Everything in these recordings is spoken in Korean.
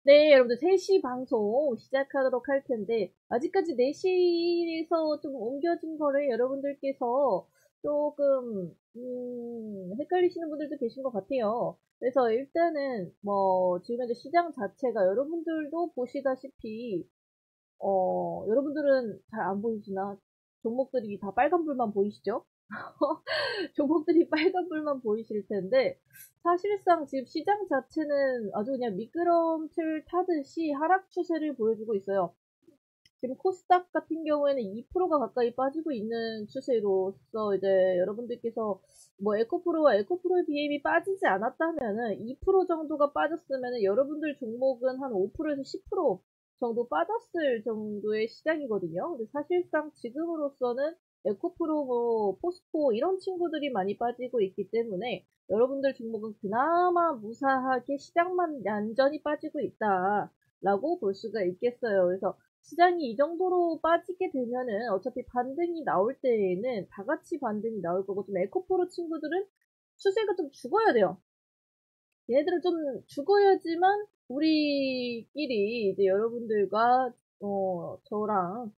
네, 여러분들 3시 방송 시작하도록 할 텐데, 아직까지 4시에서 좀 옮겨진 거를 여러분들께서 조금, 헷갈리시는 분들도 계신 것 같아요. 그래서 일단은, 지금 현재 시장 자체가 여러분들도 보시다시피, 여러분들은 잘 안 보이시나? 종목들이 다 빨간불만 보이시죠? 종목들이 빨간불만 보이실 텐데, 사실상 지금 시장 자체는 아주 그냥 미끄럼틀 타듯이 하락 추세를 보여주고 있어요. 지금 코스닥 같은 경우에는 2%가 가까이 빠지고 있는 추세로서 이제 여러분들께서 뭐 에코프로와 에코프로 BM이 빠지지 않았다면은 2% 정도가 빠졌으면은 여러분들 종목은 한 5%에서 10% 정도 빠졌을 정도의 시장이거든요. 근데 사실상 지금으로서는 에코프로, 뭐 포스코 이런 친구들이 많이 빠지고 있기 때문에 여러분들 종목은 그나마 무사하게 시장만 얌전히 빠지고 있다라고 볼 수가 있겠어요. 그래서 시장이 이 정도로 빠지게 되면은 어차피 반등이 나올 때에는 다 같이 반등이 나올 거고, 좀 에코프로 친구들은 추세가 좀 죽어야 돼요. 얘네들은 좀 죽어야지만 우리끼리 이제 여러분들과 저랑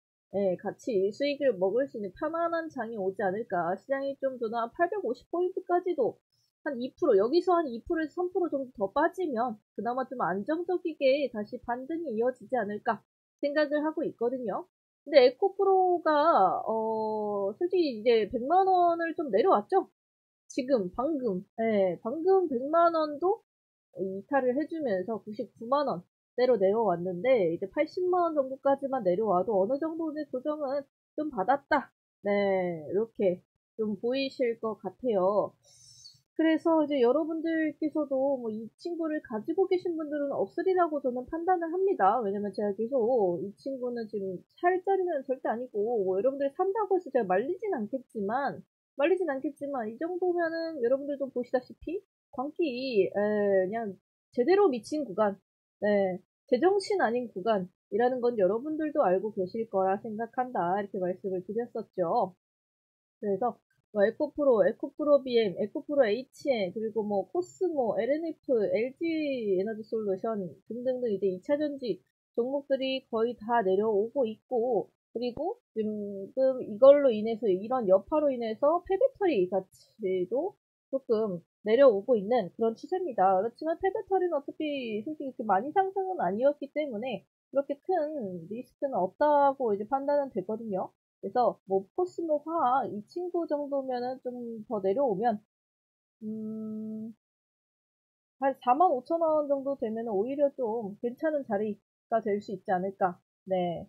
같이 수익을 먹을 수 있는 편안한 장이 오지 않을까. 시장이 좀 저는 한 850포인트까지도 한 2%, 여기서 한 2%에서 3% 정도 더 빠지면 그나마 좀 안정적이게 다시 반등이 이어지지 않을까 생각을 하고 있거든요. 근데 에코프로가 솔직히 이제 100만 원을 좀 내려왔죠? 지금 방금, 방금 100만 원도 이탈을 해주면서 99만 원대로 내려왔는데, 이제 80만 원 정도까지만 내려와도 어느 정도의 조정은 좀 받았다. 네, 이렇게 좀 보이실 것 같아요. 그래서 이제 여러분들께서도 뭐 이 친구를 가지고 계신 분들은 없으리라고 저는 판단을 합니다. 왜냐면 제가 계속 이 친구는 지금 살 자리는 절대 아니고, 뭐 여러분들이 산다고 해서 제가 말리진 않겠지만, 이 정도면은 여러분들도 보시다시피 광기 그냥 제대로 미친 구간, 제정신 아닌 구간이라는 건 여러분들도 알고 계실 거라 생각한다. 이렇게 말씀을 드렸었죠. 그래서 뭐 에코프로, 에코프로 BM, 에코프로 HN, 그리고 뭐 코스모, LNF, LG 에너지 솔루션 등등등 이제 2차전지 종목들이 거의 다 내려오고 있고, 그리고 지금 이걸로 인해서, 이런 여파로 인해서 폐배터리 가치도 조금 내려오고 있는 그런 추세입니다. 그렇지만 폐배터리는 어차피 솔직히 그렇게 많이 상승은 아니었기 때문에 그렇게 큰 리스크는 없다고 이제 판단은 되거든요. 그래서 뭐 코스모 화학 이 친구 정도면은 좀 더 내려오면 한 45,000원 정도 되면 오히려 좀 괜찮은 자리가 될 수 있지 않을까. 네,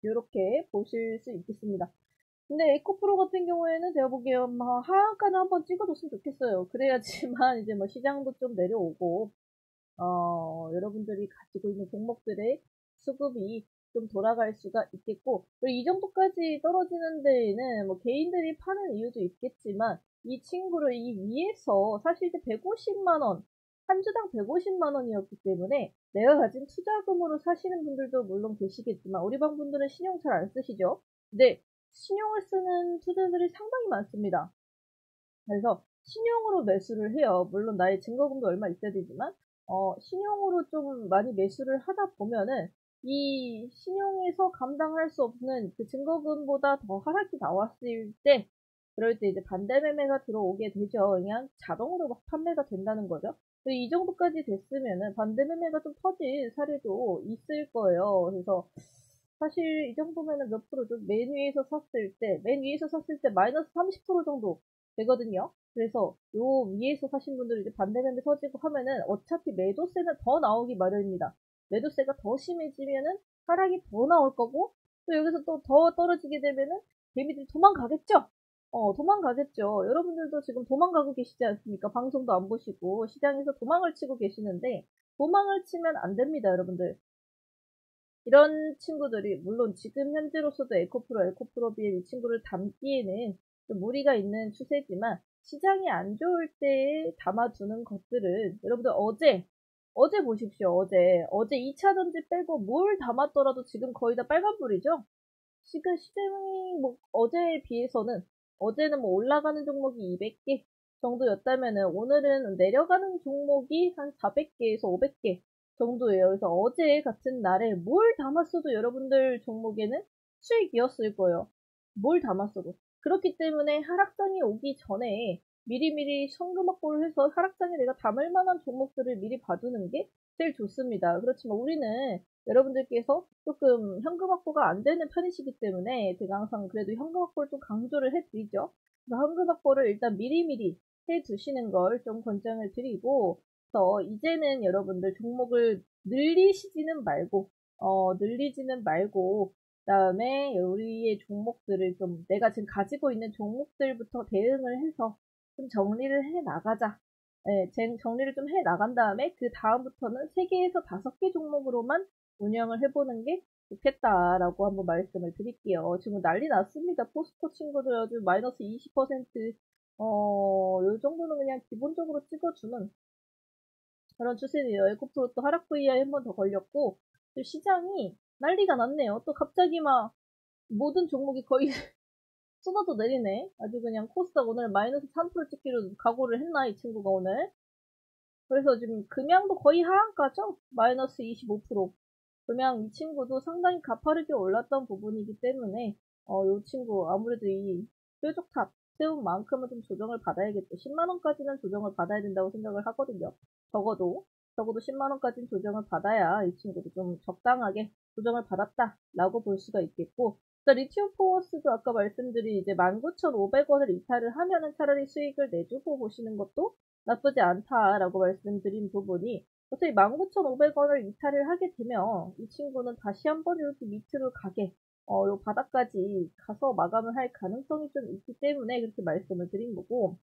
이렇게 보실 수 있겠습니다. 근데 에코프로 같은 경우에는 제가 보기에 막 하한가는 한번 찍어줬으면 좋겠어요. 그래야지만 이제 뭐 시장도 좀 내려오고 여러분들이 가지고 있는 종목들의 수급이 좀 돌아갈 수가 있겠고, 그리고 이 정도까지 떨어지는 데에는 뭐 개인들이 파는 이유도 있겠지만, 이 친구를 이 위에서 사실 이제 150만 원, 한 주당 150만 원이었기 때문에 내가 가진 투자금으로 사시는 분들도 물론 계시겠지만, 우리 방 분들은 신용 잘 안 쓰시죠? 근데 신용을 쓰는 투자들이 상당히 많습니다. 그래서 신용으로 매수를 해요. 물론 나의 증거금도 얼마 있어야 되지만, 신용으로 좀 많이 매수를 하다 보면은 이 신용에서 감당할 수 없는 그 증거금보다 더 하락이 나왔을 때, 그럴 때 이제 반대 매매가 들어오게 되죠. 그냥 자동으로 막 판매가 된다는 거죠. 이 정도까지 됐으면은 반대 매매가 좀 터질 사례도 있을 거예요. 그래서 사실 이 정도면은 몇 프로죠? 맨 위에서 샀을 때 마이너스 30% 정도 되거든요. 그래서 요 위에서 사신 분들 이제 반대매매 터지고 하면은 어차피 매도세는 더 나오기 마련입니다. 매도세가 더 심해지면은 하락이 더 나올 거고, 또 여기서 또 더 떨어지게 되면은 개미들이 도망가겠죠? 도망가겠죠. 여러분들도 지금 도망가고 계시지 않습니까? 방송도 안 보시고 시장에서 도망을 치고 계시는데, 도망을 치면 안 됩니다, 여러분들. 이런 친구들이 물론 지금 현재로서도 에코프로 BM 이 친구를 담기에는 좀 무리가 있는 추세지만, 시장이 안 좋을 때에 담아두는 것들은 여러분들 어제 보십시오. 어제 2차전지 빼고 뭘 담았더라도 지금 거의 다 빨간불이죠. 지금 시장이 뭐 어제에 비해서는, 어제는 뭐 올라가는 종목이 200개 정도였다면은 오늘은 내려가는 종목이 한 400개에서 500개 정도예요. 그래서 어제 같은 날에 뭘 담았어도 여러분들 종목에는 수익이었을 거예요. 뭘 담았어도. 그렇기 때문에 하락장이 오기 전에 미리미리 현금 확보를 해서 하락장에 내가 담을 만한 종목들을 미리 봐두는 게 제일 좋습니다. 그렇지만 우리는 여러분들께서 조금 현금 확보가 안 되는 편이시기 때문에 제가 항상 그래도 현금 확보를 좀 강조를 해드리죠. 그래서 현금 확보를 일단 미리미리 해두시는 걸 좀 권장을 드리고, 그래서 이제는 여러분들 종목을 늘리지는 말고, 그다음에 우리의 종목들을 좀 내가 지금 가지고 있는 종목들부터 대응을 해서 좀 정리를 해 나가자. 네, 정리를 좀 해 나간 다음에 그 다음부터는 3개에서 5개 종목으로만 운영을 해보는 게 좋겠다라고 한번 말씀을 드릴게요. 지금 난리 났습니다. 포스코 친구들 아주 마이너스 20%, 요 정도는 그냥 기본적으로 찍어주는 그런 추세네요. 에코프로 또 하락 VI 한 번 더 걸렸고, 또 시장이 난리가 났네요. 또 갑자기 막 모든 종목이 거의 쏟아져 내리네. 아주 그냥 코스닥 오늘 마이너스 3% 찍기로 각오를 했나, 이 친구가 오늘. 그래서 지금 금양도 거의 하한가죠? 마이너스 25%. 금양 이 친구도 상당히 가파르게 올랐던 부분이기 때문에, 이 친구 아무래도 이 뾰족탑 세운 만큼은 좀 조정을 받아야겠죠. 10만원까지는 조정을 받아야 된다고 생각을 하거든요. 적어도 10만원까지는 조정을 받아야 이 친구도 좀 적당하게 조정을 받았다라고 볼 수가 있겠고, 리튬 포워스도 아까 말씀드린 이제 19,500원을 이탈을 하면은 차라리 수익을 내주고 보시는 것도 나쁘지 않다라고 말씀드린 부분이, 어차피 19,500원을 이탈을 하게 되면 이 친구는 다시 한번 이렇게 밑으로 가게, 요 바닥까지 가서 마감을 할 가능성이 좀 있기 때문에 그렇게 말씀을 드린 거고,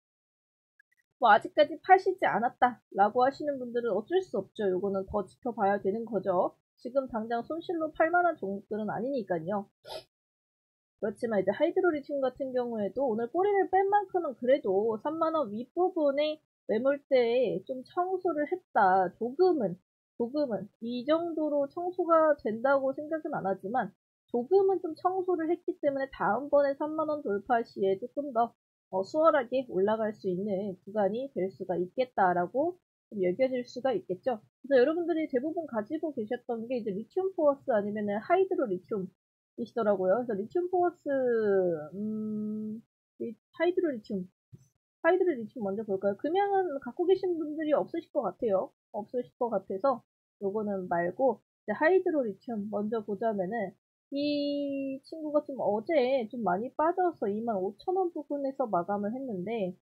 뭐 아직까지 파시지 않았다라고 하시는 분들은 어쩔 수 없죠. 요거는 더 지켜봐야 되는 거죠. 지금 당장 손실로 팔만한 종목들은 아니니까요. 그렇지만 이제 하이드로리튬 같은 경우에도 오늘 꼬리를 뺀 만큼은 그래도 3만원 윗부분에 매물대에 좀 청소를 했다. 조금은 이 정도로 청소가 된다고 생각은 안 하지만 조금은 좀 청소를 했기 때문에 다음번에 3만원 돌파 시에 조금 더 수월하게 올라갈 수 있는 구간이 될 수가 있겠다라고 좀 여겨질 수가 있겠죠. 그래서 여러분들이 대부분 가지고 계셨던 게 이제 리튬 포어스 아니면은 하이드로 리튬 이시더라고요. 그래서 리튬 포어스, 하이드로 리튬 먼저 볼까요? 금양은 갖고 계신 분들이 없으실 것 같아요. 없으실 것 같아서 요거는 말고 이제 하이드로 리튬 먼저 보자면은 이 친구가 좀 어제 좀 많이 빠져서 25,000원 부근에서 마감을 했는데,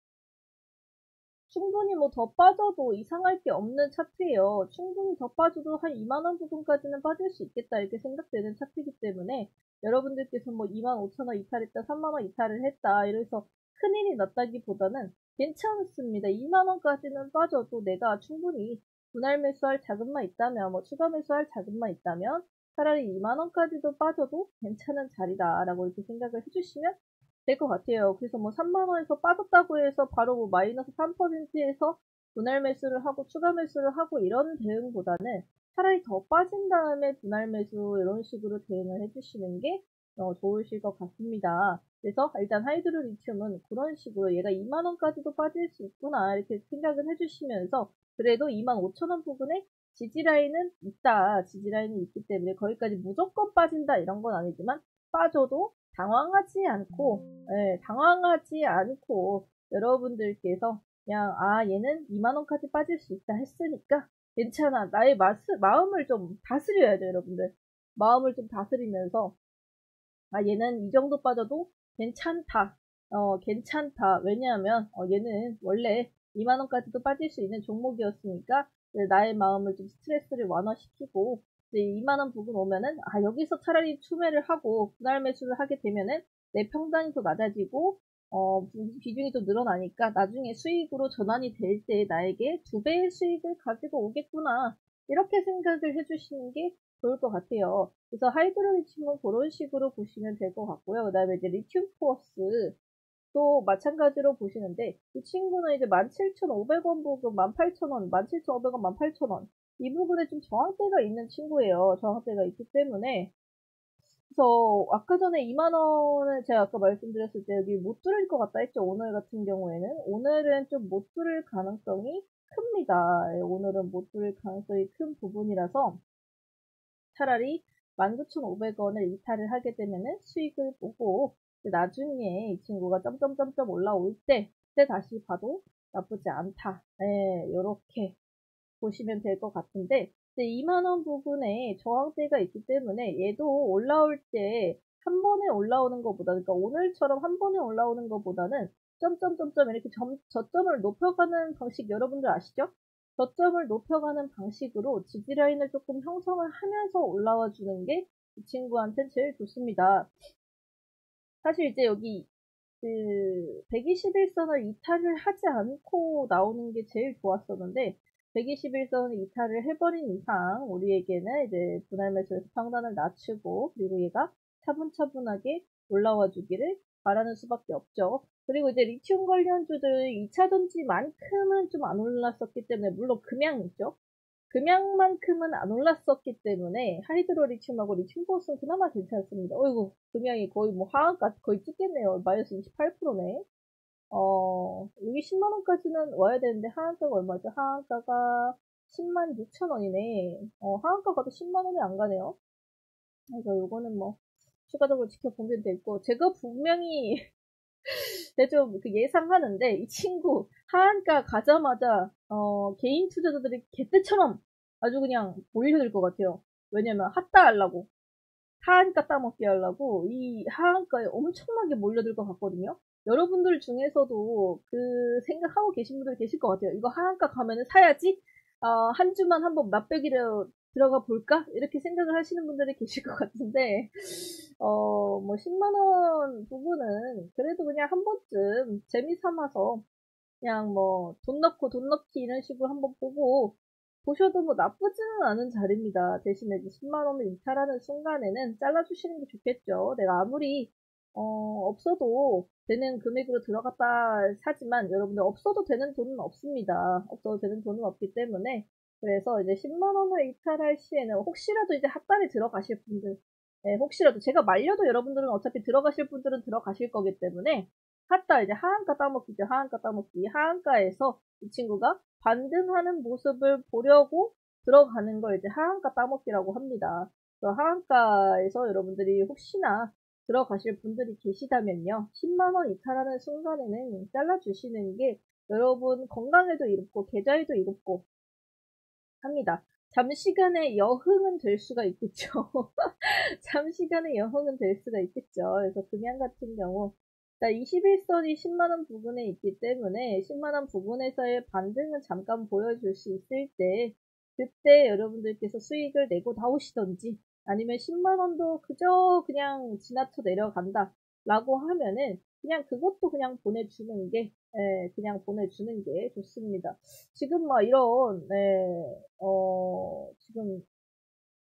충분히 뭐 더 빠져도 이상할 게 없는 차트예요. 충분히 더 빠져도 한 2만원 부분까지는 빠질 수 있겠다 이렇게 생각되는 차트이기 때문에 여러분들께서 뭐 25,000원 이탈했다, 3만원 이탈을 했다 이래서 큰일이 났다기보다는 괜찮습니다. 2만원까지는 빠져도 내가 충분히 분할 매수할 자금만 있다면, 뭐 추가 매수할 자금만 있다면 차라리 2만원까지도 빠져도 괜찮은 자리다라고 이렇게 생각을 해주시면 될 것 같아요. 그래서 뭐 3만원에서 빠졌다고 해서 바로 뭐 마이너스 3%에서 분할 매수를 하고 추가 매수를 하고 이런 대응보다는 차라리 더 빠진 다음에 분할 매수 이런 식으로 대응을 해주시는 게 좋으실 것 같습니다. 그래서 일단 하이드로 리튬은 그런 식으로 얘가 2만원까지도 빠질 수 있구나 이렇게 생각을 해주시면서 그래도 25,000원 부분에 지지라인은 있다. 지지라인이 있기 때문에 거기까지 무조건 빠진다 이런 건 아니지만 빠져도 당황하지 않고 여러분들께서 그냥 얘는 2만원까지 빠질 수 있다 했으니까 괜찮아. 나의 마음을 좀 다스려야죠, 여러분들. 마음을 좀 다스리면서 얘는 이 정도 빠져도 괜찮다. 괜찮다. 왜냐하면 얘는 원래 2만원까지도 빠질 수 있는 종목이었으니까 나의 마음을 좀 스트레스를 완화시키고 이제 2만원 부분 오면은 여기서 차라리 추매를 하고 분할 매수를 하게 되면은 내 평단이 더 낮아지고 비중이 더 늘어나니까 나중에 수익으로 전환이 될 때 나에게 2배의 수익을 가지고 오겠구나 이렇게 생각을 해주시는 게 좋을 것 같아요. 그래서 하이드로리튬은 그런 식으로 보시면 될 것 같고요. 그 다음에 이제 리튬 포어스 또 마찬가지로 보시는데 이 친구는 이제 17,500원 부근 18,000원, 17,500원, 18,000원 이 부분에 좀 저항대가 있는 친구예요. 저항대가 있기 때문에 그래서 아까 전에 2만원을 제가 아까 말씀드렸을 때 여기 못 뚫을 것 같다 했죠. 오늘 같은 경우에는 오늘은 좀 못 뚫을 가능성이 큽니다. 오늘은 못 뚫릴 가능성이 큰 부분이라서 차라리 19,500원을 이탈을 하게 되면은 수익을 보고 나중에 이 친구가 점점점점 올라올 때 그때 다시 봐도 나쁘지 않다. 네, 요렇게 보시면 될 것 같은데 2만원 부분에 저항대가 있기 때문에 얘도 올라올 때 한 번에 올라오는 것보다 그러니까 오늘처럼 한 번에 올라오는 것보다는 점점점점 이렇게 저점을 높여가는 방식 여러분들 아시죠? 저점을 높여가는 방식으로 지지라인을 조금 형성을 하면서 올라와 주는 게 이 친구한테는 제일 좋습니다. 사실 이제 여기 그 121선을 이탈을 하지 않고 나오는 게 제일 좋았었는데 121선을 이탈을 해버린 이상 우리에게는 이제 분할 매수에서 평단을 낮추고 그리고 얘가 차분차분하게 올라와 주기를 바라는 수밖에 없죠. 그리고 이제 리튬 관련주들 2차전지만큼은 좀 안 올랐었기 때문에 물론 금양이죠. 금양만큼은 안 올랐었기 때문에 하이드로리튬하고 리튬보스는 그나마 괜찮습니다. 어이구 금양이 거의 뭐 하한가 거의 찍겠네요. 마이너스 28%네. 여기 10만원까지는 와야 되는데 하한가가 얼마죠? 하한가가 106,000원이네. 하한가 가도 10만원이 안 가네요. 그래서 요거는 뭐 추가적으로 지켜보면 되고 제가 분명히 좀 예상하는데 이 친구 하한가 가자마자 개인 투자자들이 개떼처럼 아주 그냥 몰려들 것 같아요. 왜냐면 핫다 하려고 하한가 따먹기 하려고 이 하한가에 엄청나게 몰려들 것 같거든요. 여러분들 중에서도 그 생각하고 계신 분들 계실 것 같아요. 이거 하한가 가면은 사야지. 한 주만 한번 맛배기로 들어가 볼까? 이렇게 생각을 하시는 분들이 계실 것 같은데, 뭐 10만원 부분은 그래도 그냥 한 번쯤 재미삼아서 그냥 뭐 돈 넣고 돈 넣기 이런 식으로 한번 보셔도 뭐 나쁘지는 않은 자리입니다. 대신에 이제 10만원을 이탈하는 순간에는 잘라주시는 게 좋겠죠. 내가 아무리 없어도 되는 금액으로 들어갔다 사지만 여러분들 없어도 되는 돈은 없습니다. 없어도 되는 돈은 없기 때문에 그래서 이제 10만원을 이탈할 시에는 혹시라도 이제 핫달에 들어가실 분들 네, 혹시라도 제가 말려도 여러분들은 어차피 들어가실 분들은 들어가실 거기 때문에 핫달 이제 하한가 따먹기죠. 하한가 따먹기. 하한가에서 이 친구가 반등하는 모습을 보려고 들어가는 걸 이제 하한가 따먹기라고 합니다. 그래서 하한가에서 여러분들이 혹시나 들어가실 분들이 계시다면요. 10만원 이탈하는 순간에는 잘라주시는 게 여러분 건강에도 이롭고 계좌에도 이롭고 합니다. 잠시간의 여흥은 될 수가 있겠죠. 잠시간의 여흥은 될 수가 있겠죠. 그래서 금양 같은 경우 21선이 10만원 부분에 있기 때문에 10만원 부분에서의 반등은 잠깐 보여줄 수 있을 때 그때 여러분들께서 수익을 내고 나오시던지 아니면 10만원도 그저 그냥 지나쳐 내려간다 라고 하면은 그냥 그것도 그냥 보내주는 게 그냥 보내주는 게 좋습니다. 지금 막 이런 지금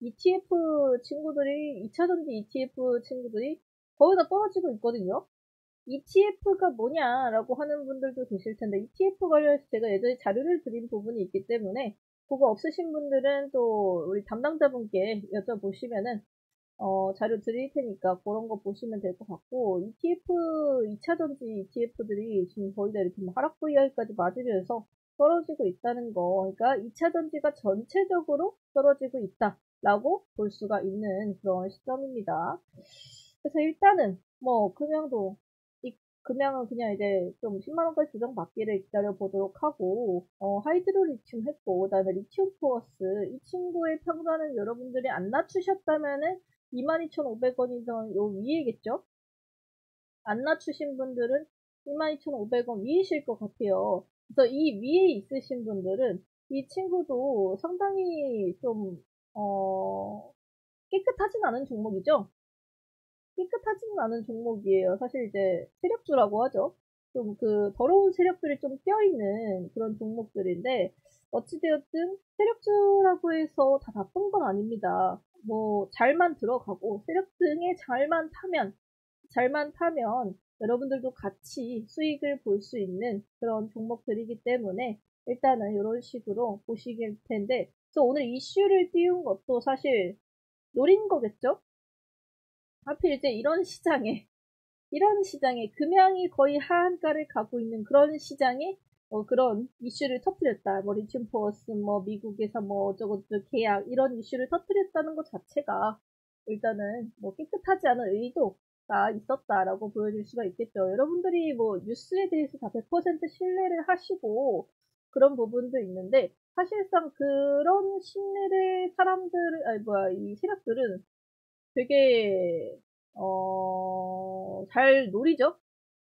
ETF 친구들이 2차전지 ETF 친구들이 거의 다 떨어지고 있거든요. ETF가 뭐냐라고 하는 분들도 계실 텐데 ETF 관련해서 제가 예전에 자료를 드린 부분이 있기 때문에 그거 없으신 분들은 또 우리 담당자분께 여쭤보시면은 자료 드릴 테니까 그런 거 보시면 될 것 같고 ETF 2차전지 ETF들이 지금 거의 다 이렇게 하락 VR까지 맞으면서 떨어지고 있다는 거 그러니까 2차전지가 전체적으로 떨어지고 있다라고 볼 수가 있는 그런 시점입니다. 그래서 일단은 뭐 금양은 그냥 이제 좀 10만원까지 조정받기를 기다려보도록 하고, 하이드로 리튬 했고, 그 다음에 리튬 포어스, 이 친구의 평단은 여러분들이 안 낮추셨다면은 22,500원이던 요 위에겠죠? 안 낮추신 분들은 22,500원 위이실 것 같아요. 그래서 이 위에 있으신 분들은 이 친구도 상당히 좀, 깨끗하진 않은 종목이죠? 깨끗하지는 않은 종목이에요. 사실 이제 세력주라고 하죠. 좀 더러운 세력들이 좀 껴있는 그런 종목들인데, 어찌되었든 세력주라고 해서 다 나쁜 건 아닙니다. 뭐, 잘만 들어가고, 세력 등에 잘만 타면 여러분들도 같이 수익을 볼 수 있는 그런 종목들이기 때문에, 일단은 이런 식으로 보시길 텐데, 그래서 오늘 이슈를 띄운 것도 사실 노린 거겠죠? 하필 이제 이런 시장에 금양이 거의 하한가를 가고 있는 그런 시장에 그런 이슈를 터뜨렸다. 뭐 리튬 포어스, 뭐 미국에서 뭐 어쩌고저쩌고 계약 이런 이슈를 터뜨렸다는 것 자체가 일단은 뭐 깨끗하지 않은 의도가 있었다라고 보여질 수가 있겠죠. 여러분들이 뭐 뉴스에 대해서 다 100% 신뢰를 하시고 그런 부분도 있는데 사실상 그런 신뢰를 이 세력들은 되게 잘 노리죠.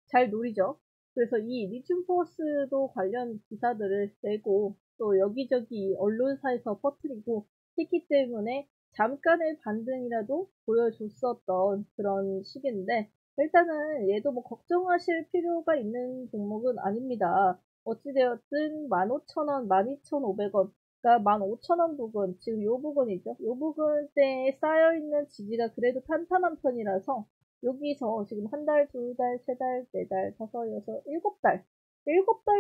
잘 노리죠. 그래서 이 리튬 포어스도 관련 기사들을 내고 또 여기저기 언론사에서 퍼뜨리고 했기 때문에 잠깐의 반등이라도 보여줬었던 그런 시기인데 일단은 얘도 뭐 걱정하실 필요가 있는 종목은 아닙니다. 어찌되었든 15,000원, 12,500원, 그러니까 15,000원 부근, 지금 요 부근이죠. 요 부근대에 쌓여있는 지지가 그래도 탄탄한 편이라서 여기서 지금 한 달, 두 달, 세 달, 네 달, 다섯, 여섯, 일곱 달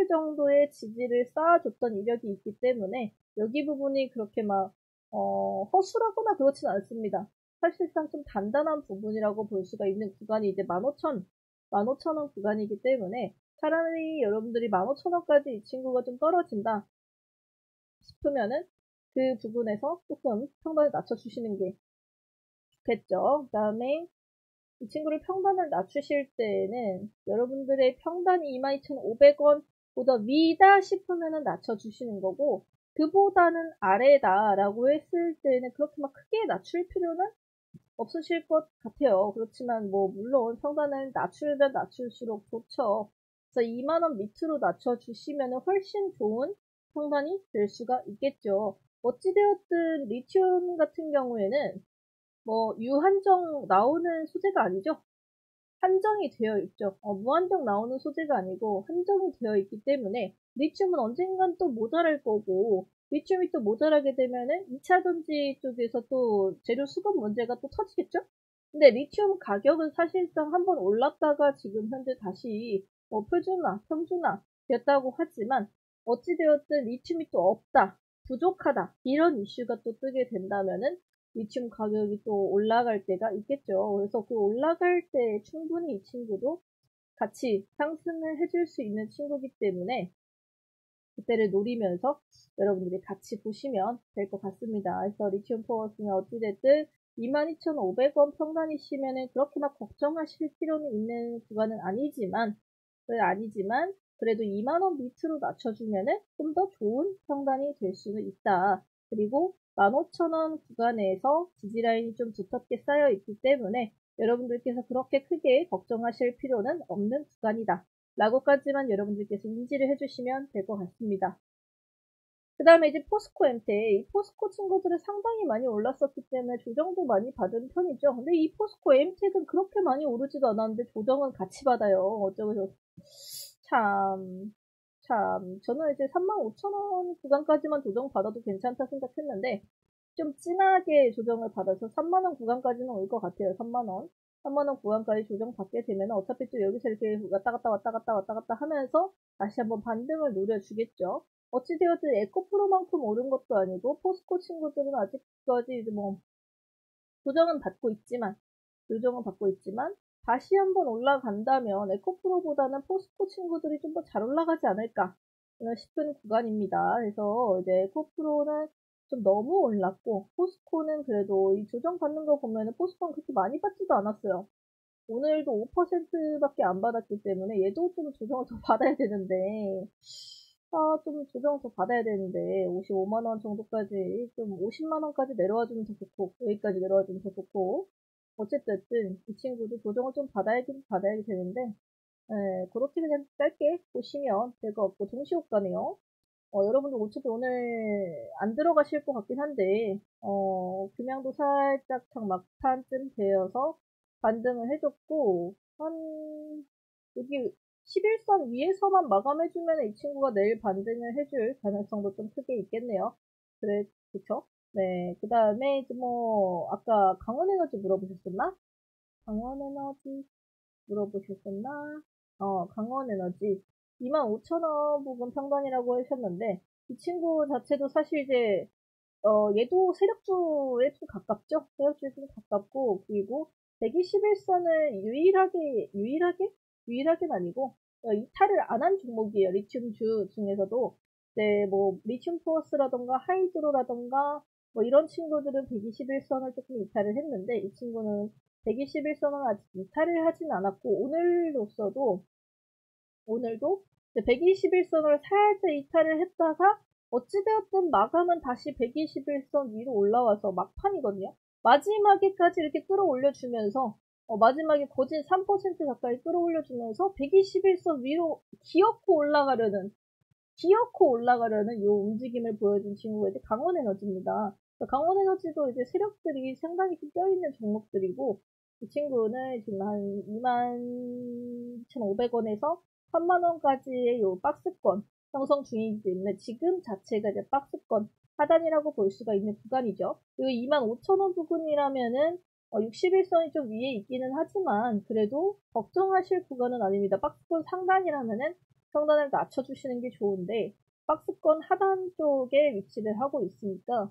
정도의 지지를 쌓아줬던 이력이 있기 때문에 여기 부분이 그렇게 막, 허술하거나 그렇진 않습니다. 사실상 좀 단단한 부분이라고 볼 수가 있는 구간이 이제 15,000원 구간이기 때문에 차라리 여러분들이 15,000원까지 이 친구가 좀 떨어진다 싶으면은 그 부분에서 조금 평단을 낮춰주시는 게 좋겠죠. 그 다음에 이 친구를 평단을 낮추실 때는 여러분들의 평단이 22,500원보다 위다 싶으면 낮춰주시는 거고 그보다는 아래다라고 했을 때는 그렇게 막 크게 낮출 필요는 없으실 것 같아요. 그렇지만 뭐 물론 평단을 낮추면 낮출수록 좋죠. 그래서 2만원 밑으로 낮춰주시면 훨씬 좋은 평단이 될 수가 있겠죠. 어찌되었든 리튬 같은 경우에는 뭐 유한정 나오는 소재가 아니죠. 한정이 되어 있죠. 무한정 나오는 소재가 아니고 한정이 되어 있기 때문에 리튬은 언젠간 또 모자랄 거고 리튬이 또 모자라게 되면은 2차 전지 쪽에서 또 재료 수급 문제가 또 터지겠죠? 근데 리튬 가격은 사실상 한번 올랐다가 지금 현재 다시 뭐 평준화 됐다고 하지만 어찌되었든 리튬이 또 없다, 부족하다 이런 이슈가 또 뜨게 된다면은 리튬 가격이 또 올라갈 때가 있겠죠. 그래서 그 올라갈 때 충분히 이 친구도 같이 상승을 해줄 수 있는 친구이기 때문에 그때를 노리면서 여러분들이 같이 보시면 될 것 같습니다. 그래서 리튬 포어스는 어찌됐든 22,500원 평단이시면은 그렇게 막 걱정하실 필요는 있는 구간은 아니지만 그래도 2만원 밑으로 낮춰주면은 좀 더 좋은 평단이 될 수는 있다. 그리고 15,000원 구간에서 지지라인이 좀 두텁게 쌓여 있기 때문에 여러분들께서 그렇게 크게 걱정하실 필요는 없는 구간이다. 라고까지만 여러분들께서 인지를 해주시면 될 것 같습니다. 그 다음에 이제 포스코 엠텍. 이 포스코 친구들은 상당히 많이 올랐었기 때문에 조정도 많이 받은 편이죠. 근데 이 포스코 엠텍은 그렇게 많이 오르지도 않았는데 조정은 같이 받아요. 어쩌고 참, 저는 이제 35,000원 구간까지만 조정 받아도 괜찮다 생각했는데, 좀 진하게 조정을 받아서 3만원 구간까지는 올 것 같아요. 3만원. 3만원 구간까지 조정 받게 되면 어차피 또 여기서 이렇게 왔다 갔다 하면서 다시 한번 반등을 노려주겠죠. 어찌되었든 에코프로만큼 오른 것도 아니고, 포스코 친구들은 아직까지 뭐, 조정은 받고 있지만, 다시 한번 올라간다면 에코프로보다는 포스코 친구들이 좀 더 잘 올라가지 않을까 싶은 구간입니다. 그래서 이제 에코프로는 좀 너무 올랐고 포스코는 그래도 이 조정 받는 거 보면은 포스코는 그렇게 많이 받지도 않았어요. 오늘도 5%밖에 안 받았기 때문에 얘도 좀 조정을 더 받아야 되는데 좀 조정 더 받아야 되는데 55만원 정도까지 좀 50만원까지 내려와주면 더 좋고 여기까지 내려와주면 더 좋고 어쨌든 이 친구도 조정을 좀 받아야긴 받아야 되는데 그렇게 그냥 짧게 보시면 될 것 같고 동시효과네요. 여러분들 어차피 오늘 안 들어가실 것 같긴 한데 금양도 살짝 막판쯤 되어서 반등을 해줬고 여기 11선 위에서만 마감해주면 이 친구가 내일 반등을 해줄 가능성도 좀 크게 있겠네요. 그쵸? 네, 그 다음에 이제 뭐 아까 강원에너지 물어보셨었나? 강원에너지 물어보셨었나? 강원에너지 25,000원 부분 평단이라고 하셨는데 이 친구 자체도 사실 이제 얘도 세력주에 좀 가깝죠? 세력주에 좀 가깝고 그리고 121선을 유일하게는 아니고 이탈을 안 한 종목이에요. 리튬주 중에서도. 네, 뭐, 리튬 포어스라던가 하이드로라던가 뭐 이런 친구들은 121선을 조금 이탈을 했는데 이 친구는 121선을 아직 이탈을 하진 않았고 오늘도 121선을 살짝 이탈을 했다가 어찌되었든 마감은 다시 121선 위로 올라와서 막판이거든요. 마지막에까지 이렇게 끌어올려주면서 마지막에 거진 3% 가까이 끌어올려주면서 121선 위로 기어코 올라가려는 요 움직임을 보여준 친구가 이제 강원에너지입니다. 강원에너지도 이제 세력들이 상당히 좀 껴있는 종목들이고, 이 친구는 지금 한 22,500원에서 3만원까지의 요 박스권 형성 중이기 때문에 지금 자체가 이제 박스권 하단이라고 볼 수가 있는 구간이죠. 그리고 25,000원 부근이라면은 61선이 좀 위에 있기는 하지만 그래도 걱정하실 구간은 아닙니다. 박스권 상단이라면은 상단을 낮춰주시는 게 좋은데 박스권 하단 쪽에 위치를 하고 있으니까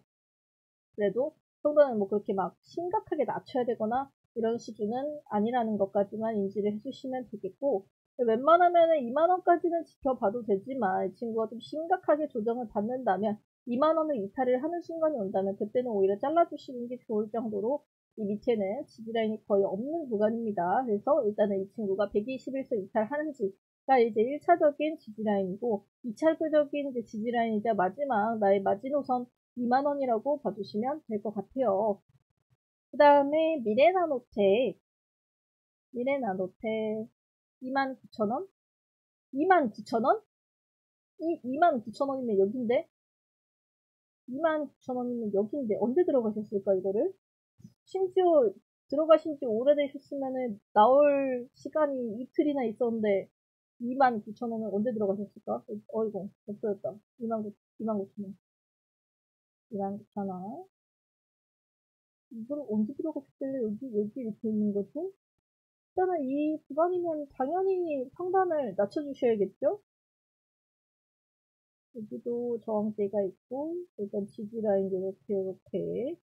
그래도 상단은 뭐 그렇게 막 심각하게 낮춰야 되거나 이런 수준은 아니라는 것까지만 인지를 해주시면 되겠고 웬만하면은 2만원까지는 지켜봐도 되지만 이 친구가 좀 심각하게 조정을 받는다면 2만원을 이탈을 하는 순간이 온다면 그때는 오히려 잘라주시는 게 좋을 정도로 이 밑에는 지지라인이 거의 없는 구간입니다. 그래서 일단은 이 친구가 121선 이탈하는지가 이제 1차적인 지지라인이고 2차적인 이제 지지라인이자 마지막 나의 마지노선 2만원이라고 봐주시면 될 것 같아요. 그 다음에 미래나노테 29,000원? 29,000원? 29,000원이면 여긴데? 29,000원이면 여긴데 언제 들어가셨을까 이거를? 심지어 들어가신 지 오래되셨으면은 나올 시간이 이틀이나 있었는데 29,000원은 언제 들어가셨을까? 어이구 없어졌다. 29,000원. 29,000원. 이걸 언제 들어가셨길래 여기 이렇게 있는 거지? 일단은 이 구간이면 당연히 상단을 낮춰주셔야겠죠? 여기도 저항대가 있고 일단 지지라인 이렇게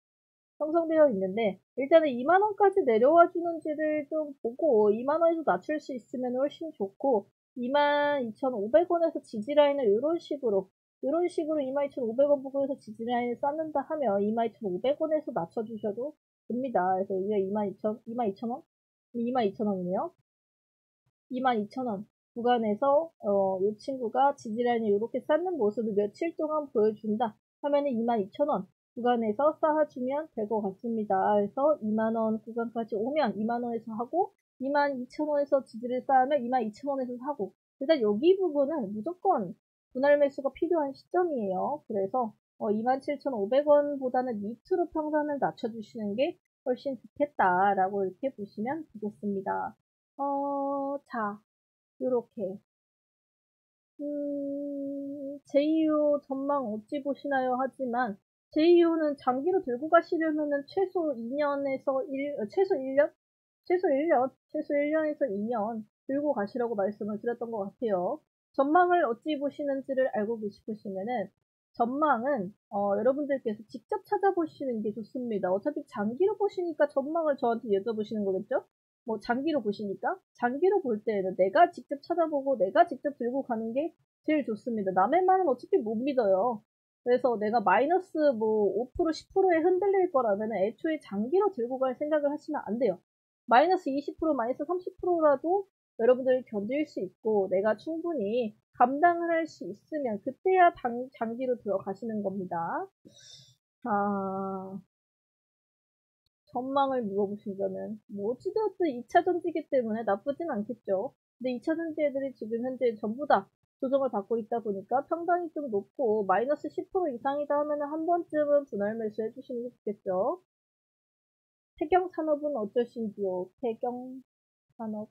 형성되어 있는데 일단은 2만원까지 내려와 주는지를 좀 보고 2만원에서 낮출 수 있으면 훨씬 좋고 22,500원에서 지지라인을 이런 식으로 22,500원 부근에서 지지라인을 쌓는다 하면 22,500원에서 낮춰주셔도 됩니다. 그래서 이게 22,000원? 22,000원이네요. 22,000원 구간에서 이 친구가 지지라인을 이렇게 쌓는 모습을 며칠 동안 보여준다 하면은 22,000원 구간에서 쌓아주면 될 것 같습니다. 그래서 2만원 구간까지 오면 2만원에서 하고 22,000원에서 지지를 쌓으면 22,000원에서 사고 일단 여기 부분은 무조건 분할 매수가 필요한 시점이에요. 그래서 27,500원보다는 밑으로 평단을 낮춰주시는 게 훨씬 좋겠다라고 이렇게 보시면 되겠습니다. 자, 요렇게. JU 전망 어찌 보시나요? 하지만, JU는 장기로 들고 가시려면은 최소 2년에서 최소 1년? 최소 1년? 최소 1년에서 2년 들고 가시라고 말씀을 드렸던 것 같아요. 전망을 어찌 보시는지를 알고 싶으시면은, 전망은, 여러분들께서 직접 찾아보시는 게 좋습니다. 어차피 장기로 보시니까 전망을 저한테 여쭤보시는 거겠죠? 뭐 장기로 보시니까 장기로 볼 때에는 내가 직접 찾아보고 내가 직접 들고 가는 게 제일 좋습니다. 남의 말은 어차피 못 믿어요. 그래서 내가 마이너스 뭐 5% 10%에 흔들릴 거라면 애초에 장기로 들고 갈 생각을 하시면 안 돼요. 마이너스 20% 마이너스 30%라도 여러분들이 견딜 수 있고 내가 충분히 감당을 할 수 있으면 그때야 장기로 들어가시는 겁니다. 아, 전망을 물어보시자면 뭐 어찌되었든 2차전지기 때문에 나쁘진 않겠죠. 근데 2차전지 애들이 지금 현재 전부 다 조정을 받고 있다 보니까 평단이 좀 높고 마이너스 10% 이상이다 하면 한 번쯤은 분할 매수 해주시는 게 좋겠죠. 태경산업은 어떠신지요? 태경산업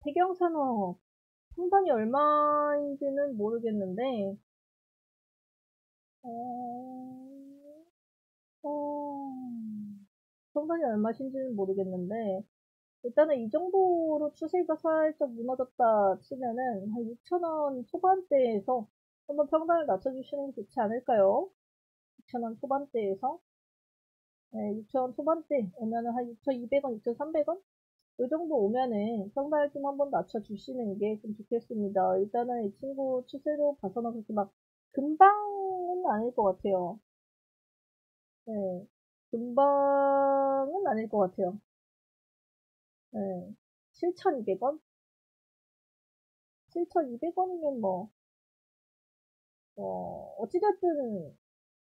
태경산업 평단이 얼마인지는 모르겠는데 평단이 얼마신지는 모르겠는데 일단은 이 정도로 추세가 살짝 무너졌다 치면은 한 6,000원 초반대에서 한번 평단을 낮춰주시는 게 좋지 않을까요? 6,000원 초반대에서 네, 6,000원 초반대 오면은 한 6,200원, 6,300원? 이 정도 오면은 평단을 좀 한번 낮춰주시는 게 좀 좋겠습니다. 일단은 이 친구 추세로 봐서는 그렇게 막 금방은 아닐 것 같아요. 네, 금방은 아닐 것 같아요. 네, 7,200원? 7,200원이면 뭐, 어찌됐든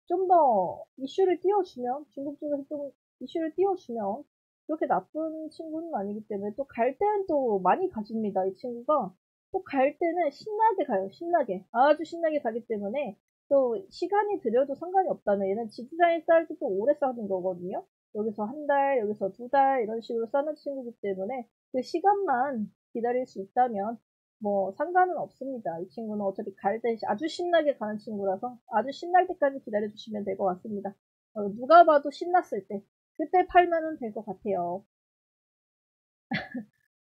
좀 더 이슈를 띄워주면, 중국 쪽에서 좀 이슈를 띄워주면, 그렇게 나쁜 친구는 아니기 때문에 또 갈 때는 또 많이 가집니다. 이 친구가 또 갈 때는 신나게 가요. 신나게. 아주 신나게 가기 때문에 또 시간이 들여도 상관이 없다면 얘는 지지라인 쌓을 때 또 오래 쌓는 거거든요. 여기서 한 달, 여기서 두 달 이런 식으로 쌓는 친구이기 때문에 그 시간만 기다릴 수 있다면 뭐 상관은 없습니다. 이 친구는 어차피 갈 때 아주 신나게 가는 친구라서 아주 신날 때까지 기다려주시면 될 것 같습니다. 누가 봐도 신났을 때 그때 팔면은 될 것 같아요.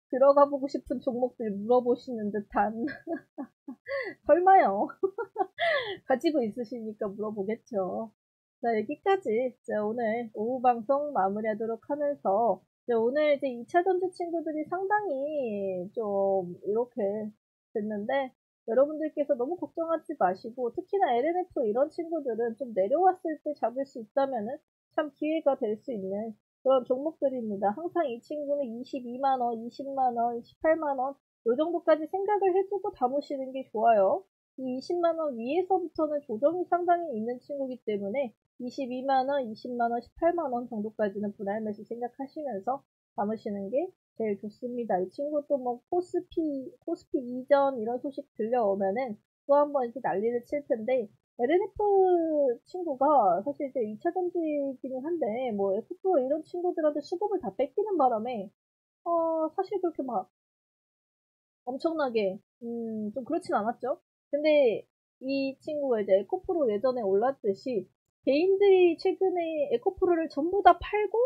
들어가 보고 싶은 종목들 물어보시는 듯한 설마요. 가지고 있으시니까 물어보겠죠. 자, 여기까지 자, 오늘 오후 방송 마무리하도록 하면서 자, 오늘 이제 2차 전지 친구들이 상당히 좀 이렇게 됐는데 여러분들께서 너무 걱정하지 마시고 특히나 LNF 이런 친구들은 좀 내려왔을 때 잡을 수 있다면은 참 기회가 될 수 있는 그런 종목들입니다. 항상 이 친구는 22만원, 20만원, 28만원 이 정도까지 생각을 해주고 담으시는 게 좋아요. 이 20만원 위에서부터는 조정이 상당히 있는 친구이기 때문에 22만원, 20만원, 18만원 정도까지는 분할 매수 생각하시면서 담으시는 게 제일 좋습니다. 이 친구도 뭐 코스피 이전 이런 소식 들려오면은 또 한번 이렇게 난리를 칠 텐데 LNF 친구가 사실 이제 2차 전지기는 한데 뭐 F 이런 친구들한테 수급을 다 뺏기는 바람에 사실 그렇게 막 엄청나게 좀 그렇진 않았죠. 근데 이 친구가 이제 에코프로 예전에 올랐듯이 개인들이 최근에 에코프로를 전부 다 팔고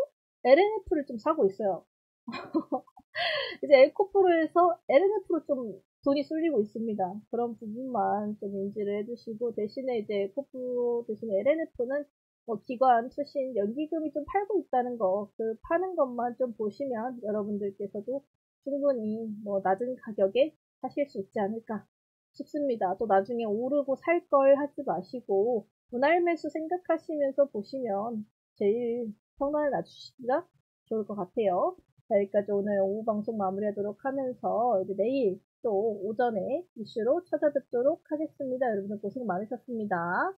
LNF를 좀 사고 있어요. 이제 에코프로에서 LNF로 좀 돈이 쏠리고 있습니다. 그런 부분만 좀 인지를 해주시고 대신에 이제 에코프로 대신에 LNF는 뭐 기관, 투신, 연기금이 좀 팔고 있다는 거, 그 파는 것만 좀 보시면 여러분들께서도 충분히 뭐 낮은 가격에 사실 수 있지 않을까 싶습니다. 또 나중에 오르고 살 걸 하지 마시고 분할 매수 생각하시면서 보시면 제일 평단을 낮추시기가 좋을 것 같아요. 자, 여기까지 오늘 오후 방송 마무리하도록 하면서 이제 내일 또 오전에 이슈로 찾아뵙도록 하겠습니다. 여러분들 고생 많으셨습니다.